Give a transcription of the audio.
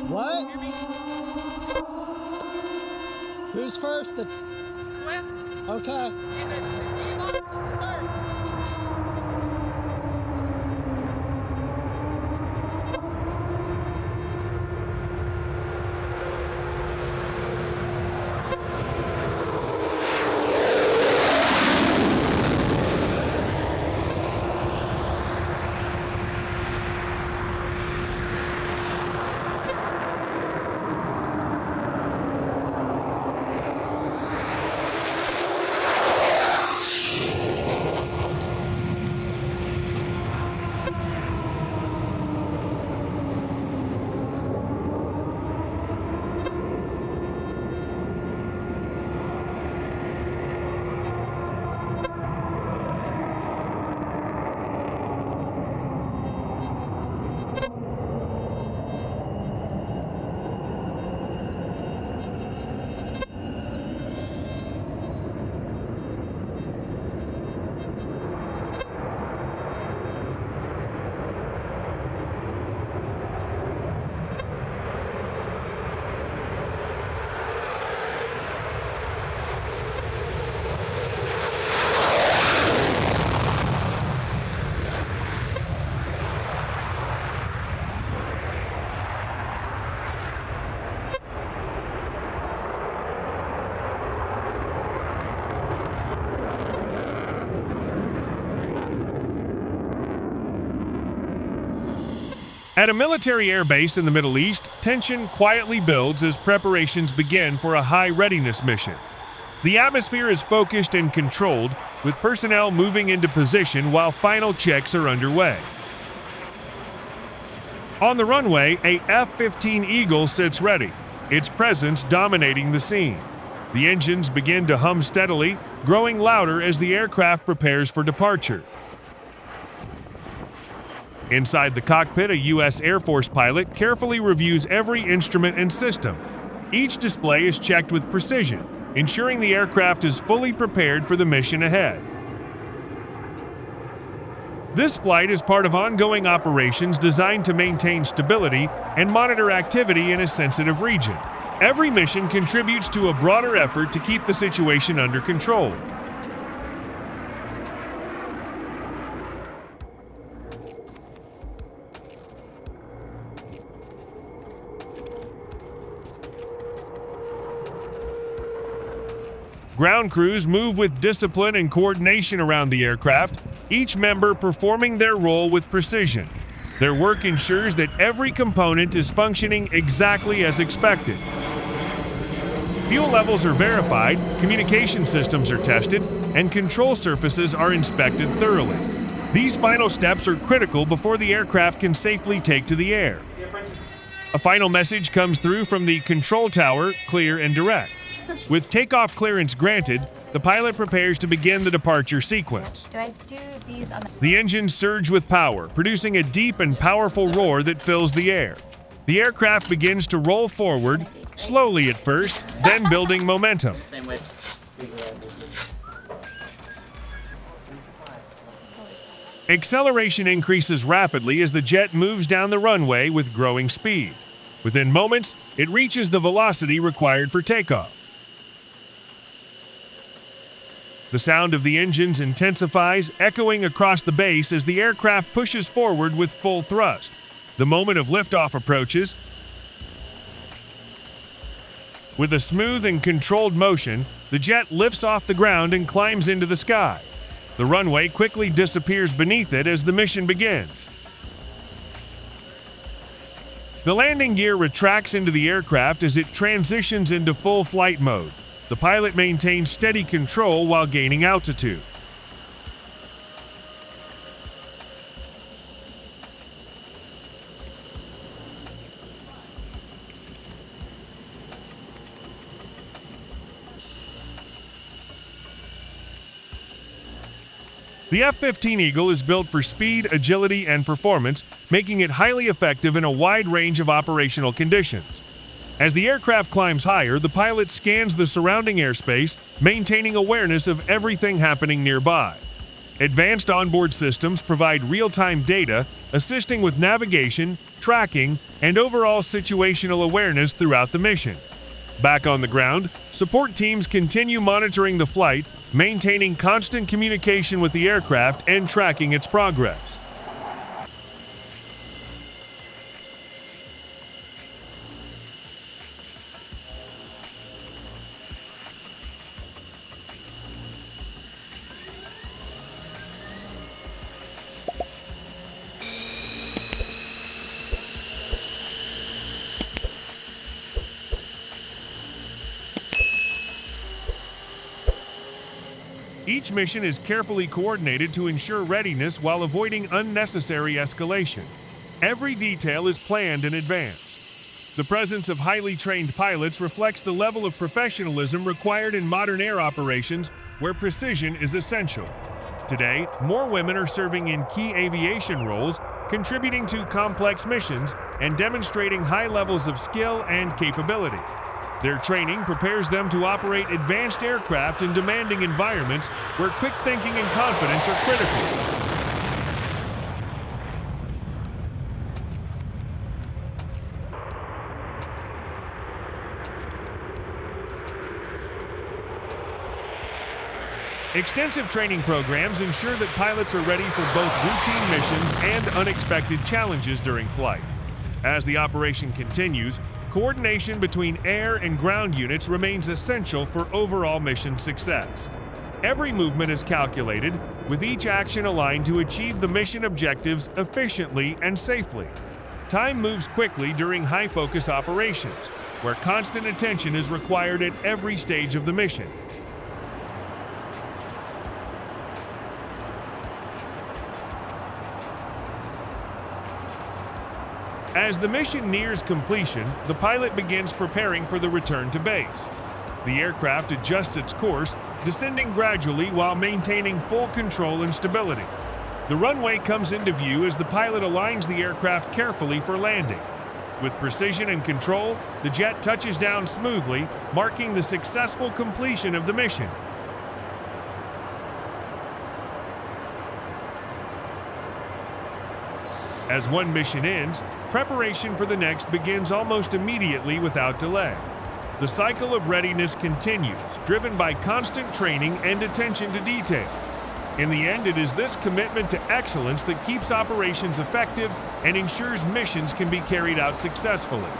What? Who's first? Okay. At a military air base in the Middle East, tension quietly builds as preparations begin for a high readiness mission. The atmosphere is focused and controlled, with personnel moving into position while final checks are underway. On the runway, a F-15 Eagle sits ready, its presence dominating the scene. The engines begin to hum steadily, growing louder as the aircraft prepares for departure. Inside the cockpit, a U.S. Air Force pilot carefully reviews every instrument and system. Each display is checked with precision, ensuring the aircraft is fully prepared for the mission ahead. This flight is part of ongoing operations designed to maintain stability and monitor activity in a sensitive region. Every mission contributes to a broader effort to keep the situation under control. Ground crews move with discipline and coordination around the aircraft, each member performing their role with precision. Their work ensures that every component is functioning exactly as expected. Fuel levels are verified, communication systems are tested, and control surfaces are inspected thoroughly. These final steps are critical before the aircraft can safely take to the air. A final message comes through from the control tower, clear and direct. With takeoff clearance granted, the pilot prepares to begin the departure sequence. Do I do these on The engines surge with power, producing a deep and powerful roar that fills the air. The aircraft begins to roll forward, slowly at first, then building momentum. Same way. Acceleration increases rapidly as the jet moves down the runway with growing speed. Within moments, it reaches the velocity required for takeoff. The sound of the engines intensifies, echoing across the base as the aircraft pushes forward with full thrust. The moment of liftoff approaches. With a smooth and controlled motion, the jet lifts off the ground and climbs into the sky. The runway quickly disappears beneath it as the mission begins. The landing gear retracts into the aircraft as it transitions into full flight mode. The pilot maintains steady control while gaining altitude. The F-15 Eagle is built for speed, agility, and performance, making it highly effective in a wide range of operational conditions. As the aircraft climbs higher, the pilot scans the surrounding airspace, maintaining awareness of everything happening nearby. Advanced onboard systems provide real-time data, assisting with navigation, tracking, and overall situational awareness throughout the mission. Back on the ground, support teams continue monitoring the flight, maintaining constant communication with the aircraft and tracking its progress. Each mission is carefully coordinated to ensure readiness while avoiding unnecessary escalation. Every detail is planned in advance. The presence of highly trained pilots reflects the level of professionalism required in modern air operations where precision is essential. Today, more women are serving in key aviation roles, contributing to complex missions and demonstrating high levels of skill and capability. Their training prepares them to operate advanced aircraft in demanding environments where quick thinking and confidence are critical. Extensive training programs ensure that pilots are ready for both routine missions and unexpected challenges during flight. As the operation continues, coordination between air and ground units remains essential for overall mission success. Every movement is calculated, with each action aligned to achieve the mission objectives efficiently and safely. Time moves quickly during high-focus operations, where constant attention is required at every stage of the mission. As the mission nears completion, the pilot begins preparing for the return to base. The aircraft adjusts its course, descending gradually while maintaining full control and stability. The runway comes into view as the pilot aligns the aircraft carefully for landing. With precision and control, the jet touches down smoothly, marking the successful completion of the mission. As one mission ends, preparation for the next begins almost immediately without delay. The cycle of readiness continues, driven by constant training and attention to detail. In the end, it is this commitment to excellence that keeps operations effective and ensures missions can be carried out successfully.